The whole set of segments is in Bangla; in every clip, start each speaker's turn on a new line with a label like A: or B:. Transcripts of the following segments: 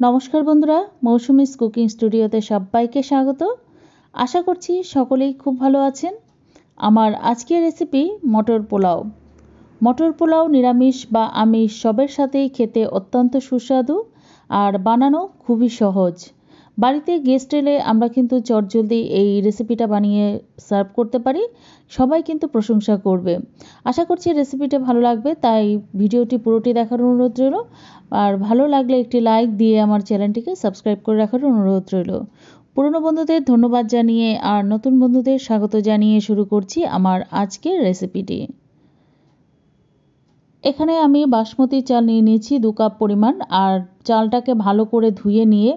A: নমস্কার বন্ধুরা, মৌসুমীস কুকিং স্টুডিওতে সবাইকে স্বাগত। আশা করছি সকলেই খুব ভালো আছেন। আমার আজকের রেসিপি মটর পোলাও। মটর পোলাও নিরামিষ বা আমিষ সবের সাথেই খেতে অত্যন্ত সুস্বাদু আর বানানো খুবই সহজ। বাড়িতে গেস্ট এলে আমরা কিন্তু চটজলদি এই রেসিপিটা বানিয়ে সার্ভ করতে পারি, সবাই কিন্তু প্রশংসা করবে। আশা করছি রেসিপিটা ভালো লাগবে, তাই ভিডিওটি পুরোটি দেখার অনুরোধ রইল। আর ভালো লাগলে একটি লাইক দিয়ে আমার চ্যানেলটিকে সাবস্ক্রাইব করে রাখার অনুরোধ রইল। পুরনো বন্ধুদের ধন্যবাদ জানিয়ে আর নতুন বন্ধুদের স্বাগত জানিয়ে শুরু করছি আমার আজকের রেসিপিটি। এখানে আমি বাসমতি চাল নিয়ে নিয়েছি 2 কাপ পরিমাণ, আর চালটাকে ভালো করে ধুয়ে নিয়ে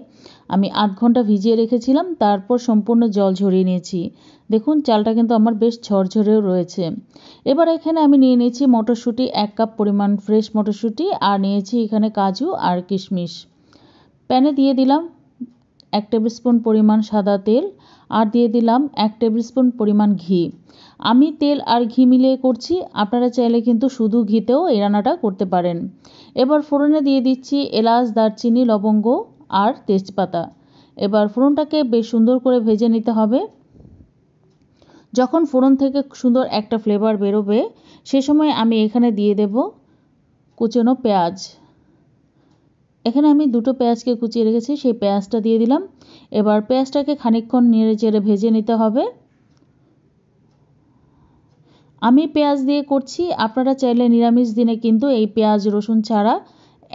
A: আমি আধ ঘন্টা ভিজিয়ে রেখেছিলাম, তারপর সম্পূর্ণ জল ঝরিয়ে নিয়েছি। দেখুন চালটা কিন্তু আমার বেশ ঝরঝরেও রয়েছে। এবার এখানে আমি নিয়ে নিয়েছি মটরশুঁটি 1 কাপ পরিমাণ ফ্রেশ মটরশুঁটি, আর নিয়েছি এখানে কাজু আর কিশমিশ। প্যানে দিয়ে দিলাম 1 টেবিল স্পুন পরিমাণ সাদা তেল, আর দিয়ে দিলাম 1 টেবিল স্পুন পরিমাণ ঘি। আমি তেল আর ঘি মিলিয়ে করছি, আপনারা চাইলে কিন্তু শুধু ঘিতেও এই রান্নাটা করতে পারেন। এবার ফোড়নে দিয়ে দিচ্ছি এলাচ, দারচিনি, লবঙ্গ আর তেজপাতা। এবার ফোড়নটাকে বেশ সুন্দর করে ভেজে নিতে হবে। যখন ফোড়ন থেকে সুন্দর একটা ফ্লেভার বেরোবে, সে সময় আমি এখানে দিয়ে দেব কুচনো পেঁয়াজ। এখানে আমি 2টো পেঁয়াজকে কুচিয়ে রেখেছি, সেই পেঁয়াজটা দিয়ে দিলাম। এবার পেঁয়াজটাকে খানিকক্ষণ নেড়ে চেড়ে ভেজে নিতে হবে। আমি পেঁয়াজ দিয়ে করছি, আপনারা চাইলে নিরামিষ দিনে কিন্তু এই পেঁয়াজ রসুন ছাড়া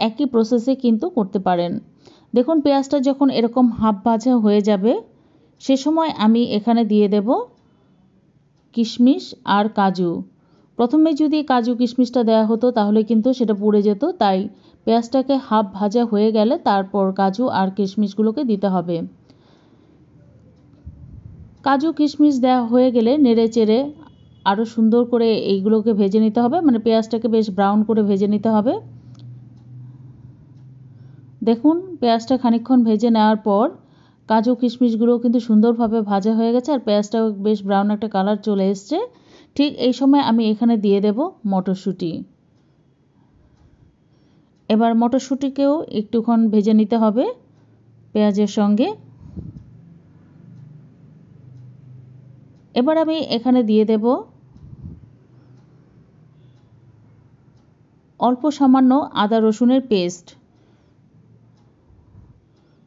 A: একই প্রসেসে কিন্তু করতে পারেন। দেখুন পেঁয়াজটা যখন এরকম হাফ ভাজা হয়ে যাবে, সে সময় আমি এখানে দিয়ে দেব কিশমিশ আর কাজু। প্রথমে যদি কাজু কিশমিশটা দেওয়া হতো তাহলে কিন্তু সেটা পুড়ে যেত, তাই পেঁয়াজটাকে হাফ ভাজা হয়ে গেলে তারপর কাজু আর কিশমিশগুলোকে দিতে হবে। কাজু কিশমিশ দেওয়া হয়ে গেলে নেড়ে চেড়ে আরও সুন্দর করে এইগুলোকে ভেজে নিতে হবে, মানে পেঁয়াজটাকে বেশ ব্রাউন করে ভেজে নিতে হবে। দেখুন পেঁয়াজটা খানিকক্ষণ ভেজে নেওয়ার পর কাজু কিশমিশগুলো কিন্তু সুন্দরভাবে ভাজা হয়ে গেছে, আর পেঁয়াজটাও বেশ ব্রাউন একটা কালার চলে এসছে। ঠিক এই সময় আমি এখানে দিয়ে দেব মটরশুঁটি। এবার মটরশুঁটিকেও একটুক্ষণ ভেজে নিতে হবে পেঁয়াজের সঙ্গে। এবার আমি এখানে দিয়ে দেব অল্প সামান্য আদা রসুনের পেস্ট।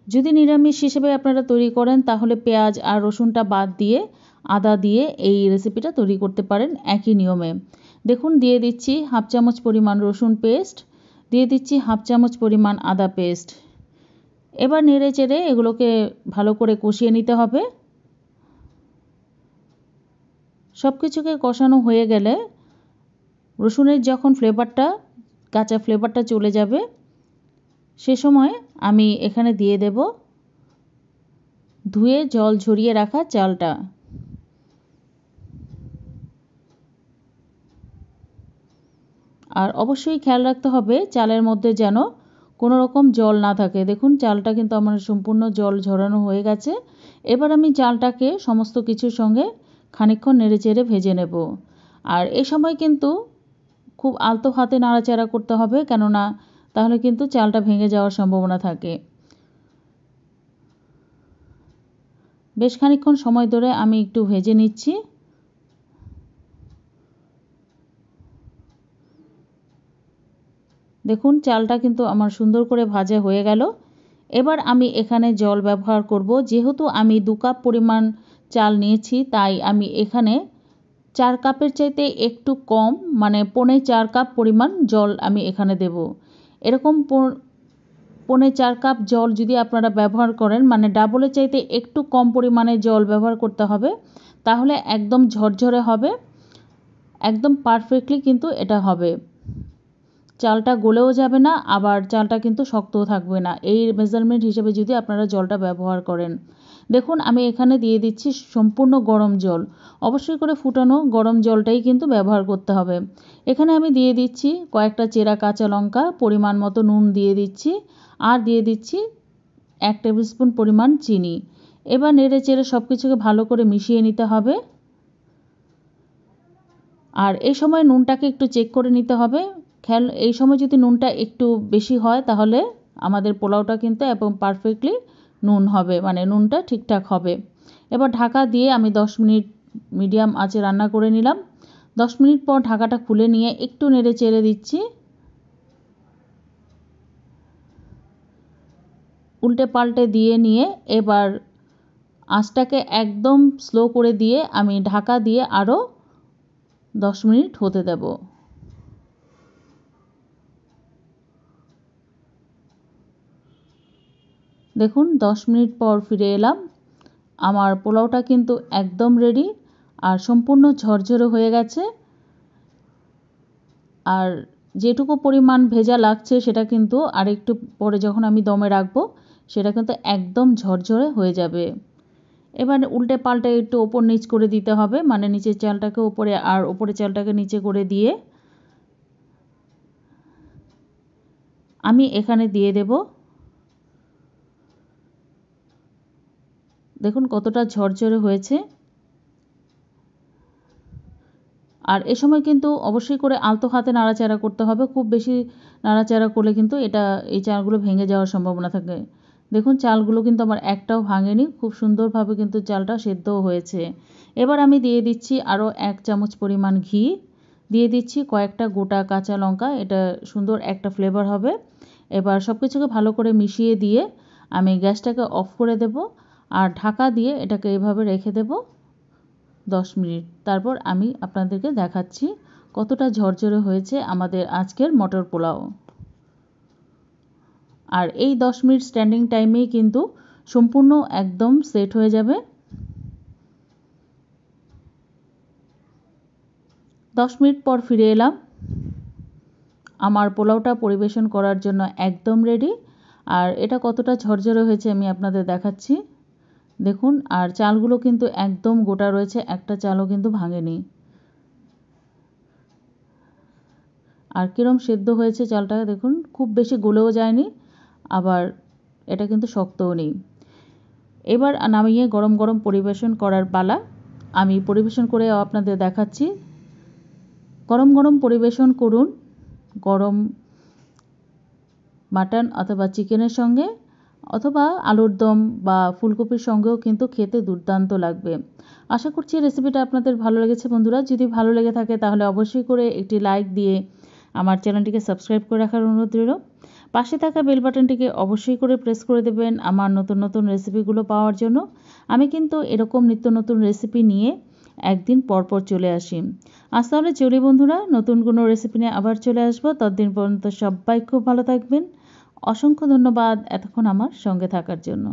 A: যদি নিরামিষ হিসেবে আপনারা তৈরি করেন তাহলে পেঁয়াজ আর রসুনটা বাদ দিয়ে আদা দিয়ে এই রেসিপিটা তৈরি করতে পারেন একই নিয়মে। দেখুন দিয়ে দিচ্ছি হাফ চামচ পরিমাণ রসুন পেস্ট, দিয়ে দিচ্ছি হাফ চামচ পরিমাণ আদা পেস্ট। এবার নেড়ে চেড়ে এগুলোকে ভালো করে কষিয়ে নিতে হবে। সব কিছুকে কষানো হয়ে গেলে রসুনের যখন কাঁচা ফ্লেভারটা চলে যাবে, সে সময় আমি এখানে দিয়ে দেব ধুয়ে জল ঝরিয়ে রাখা চালটা। আর অবশ্যই খেয়াল রাখতে হবে চালের মধ্যে যেন কোনো রকম জল না থাকে। দেখুন চালটা কিন্তু আমার সম্পূর্ণ জল ঝরানো হয়ে গেছে। এবার আমি চালটাকে সমস্ত কিছুর সঙ্গে খানিকক্ষণ নেড়ে চেড়ে ভেজে নেব। আর এই সময় কিন্তু খুব আলতো হাতে নাড়াচাড়া করতে হবে, কেননা তাহলে কিন্তু চালটা ভেঙে যাওয়ার সম্ভাবনা থাকে। বেশ খানিকক্ষণ সময় ধরে আমি একটু ভেজে নিচ্ছি। দেখুন চালটা কিন্তু আমার সুন্দর করে ভাজা হয়ে গেল। এবার আমি এখানে জল ব্যবহার করব। যেহেতু আমি 2 কাপ পরিমাণ চাল নিয়েছি, তাই আমি এখানে 4 কাপের চাইতে একটু কম, মানে 4.25 কাপ পরিমাণ জল আমি এখানে দেব। এরকম 4.25 কাপ জল যদি আপনারা ব্যবহার করেন, মানে ডাবলের চাইতে একটু কম পরিমাণে জল ব্যবহার করতে হবে, তাহলে একদম ঝরঝরে হবে, একদম পারফেক্টলি কিন্তু এটা হবে। চালটা গলেও যাবে না, আবার চালটা কিন্তু শক্তও থাকবে না, এই মেজারমেন্ট হিসেবে যদি আপনারা জলটা ব্যবহার করেন। দেখুন আমি এখানে দিয়ে দিচ্ছি সম্পূর্ণ গরম জল। অবশ্যই করে ফুটানো গরম জলটাই কিন্তু ব্যবহার করতে হবে। এখানে আমি দিয়ে দিচ্ছি কয়েকটা চেরা কাঁচা লঙ্কা, পরিমাণ মতো নুন দিয়ে দিচ্ছি, আর দিয়ে দিচ্ছি 1 টেবিল স্পুন পরিমাণ চিনি। এবার নেড়ে চেড়ে সব কিছুকে ভালো করে মিশিয়ে নিতে হবে। আর এই সময় নুনটাকে একটু চেক করে নিতে হবে। এই সময় যদি নুনটা একটু বেশি হয় তাহলে আমাদের পোলাওটা কিন্তু একদম পারফেক্টলি নুন হবে, মানে নুনটা ঠিকঠাক হবে। এবার ঢাকা দিয়ে আমি 10 মিনিট মিডিয়াম আঁচে রান্না করে নিলাম। 10 মিনিট পর ঢাকাটা খুলে নিয়ে একটু নেড়ে চেড়ে দিচ্ছি, উল্টে পাল্টে দিয়ে নিয়ে এবার আঁচটাকে একদম স্লো করে দিয়ে আমি ঢাকা দিয়ে আরও 10 মিনিট হতে দেব। দেখুন 10 মিনিট পর ফিরে এলাম। আমার পোলাওটা কিন্তু একদম রেডি আর সম্পূর্ণ ঝরঝরে হয়ে গেছে। আর যেটুকু পরিমাণ ভেজা লাগছে সেটা কিন্তু আরেকটু পরে যখন আমি দমে রাখবো সেটা কিন্তু একদম ঝরঝরে হয়ে যাবে। এবার উল্টে পাল্টে একটু ওপর নিচ করে দিতে হবে, মানে নিচের চালটাকে উপরে আর উপরের চালটাকে নিচে করে দিয়ে আমি এখানে দিয়ে দেব, দেখুন কতটা ঝরঝরে হয়েছে। আর এ সময় কিন্তু অবশ্যই করে আলতো হাতে নাড়াচাড়া করতে হবে, খুব বেশি নাড়াচাড়া করলে কিন্তু এই চালগুলো ভেঙে যাওয়ার সম্ভাবনা থাকে। দেখুন চালগুলো কিন্তু আমার একটাও ভাঙেনি, খুব সুন্দরভাবে কিন্তু চালটা সেদ্ধও হয়েছে। এবার আমি দিয়ে দিচ্ছি আরও 1 চামচ পরিমাণ ঘি, দিয়ে দিচ্ছি কয়েকটা গোটা কাঁচা লঙ্কা, এটা সুন্দর একটা ফ্লেভার হবে। এবার সব কিছুকে ভালো করে মিশিয়ে দিয়ে আমি গ্যাসটাকে অফ করে দেব আর ঢাকা দিয়ে এটাকে এভাবে রেখে দেব 10 মিনিট। তারপর আমি আপনাদেরকে দেখাচ্ছি কতটা ঝরঝরে হয়েছে আমাদের আজকের মটর পোলাও। আর এই 10 মিনিট স্ট্যান্ডিং টাইমেই কিন্তু সম্পূর্ণ একদম সেট হয়ে যাবে। 10 মিনিট পর ফিরে এলাম। আমার পোলাওটা পরিবেশন করার জন্য একদম রেডি। আর এটা কতটা ঝরঝরে হয়েছে আমি আপনাদের দেখাচ্ছি, দেখুন। আর চালগুলো কিন্তু একদম গোটা রয়েছে, একটা চালও কিন্তু ভাঙেনি। আর কিরম সেদ্ধ হয়েছে চালটা দেখুন, খুব বেশি গলেও যায়নি, আবার এটা কিন্তু শক্তও নেই। এবার নামিয়ে গরম গরম পরিবেশন করার পালা। আমি পরিবেশন করে আপনাদের দেখাচ্ছি। গরম গরম পরিবেশন করুন, গরম মাটন অথবা চিকেনের সঙ্গে, অথবা আলুর দম বা ফুলকপির সঙ্গেও কিন্তু খেতে দুর্দান্ত লাগবে। আশা করছি রেসিপিটা আপনাদের ভালো লেগেছে বন্ধুরা। যদি ভালো লেগে থাকে তাহলে অবশ্যই করে একটি লাইক দিয়ে আমার চ্যানেলটিকে সাবস্ক্রাইব করে রাখার অনুরোধ রইল। পাশে থাকা বেল বাটনটিকে অবশ্যই করে প্রেস করে দেবেন আমার নতুন নতুন রেসিপিগুলো পাওয়ার জন্য। আমি কিন্তু এরকম নিত্য নতুন রেসিপি নিয়ে একদিন পরপর চলে আসি। আজ তাহলে চলি বন্ধুরা, নতুন কোনো রেসিপি নিয়ে আবার চলে আসবো। ততদিন পর্যন্ত সবাই খুব ভালো থাকবেন। অসংখ্য ধন্যবাদ এতক্ষণ আমার সঙ্গে থাকার জন্য।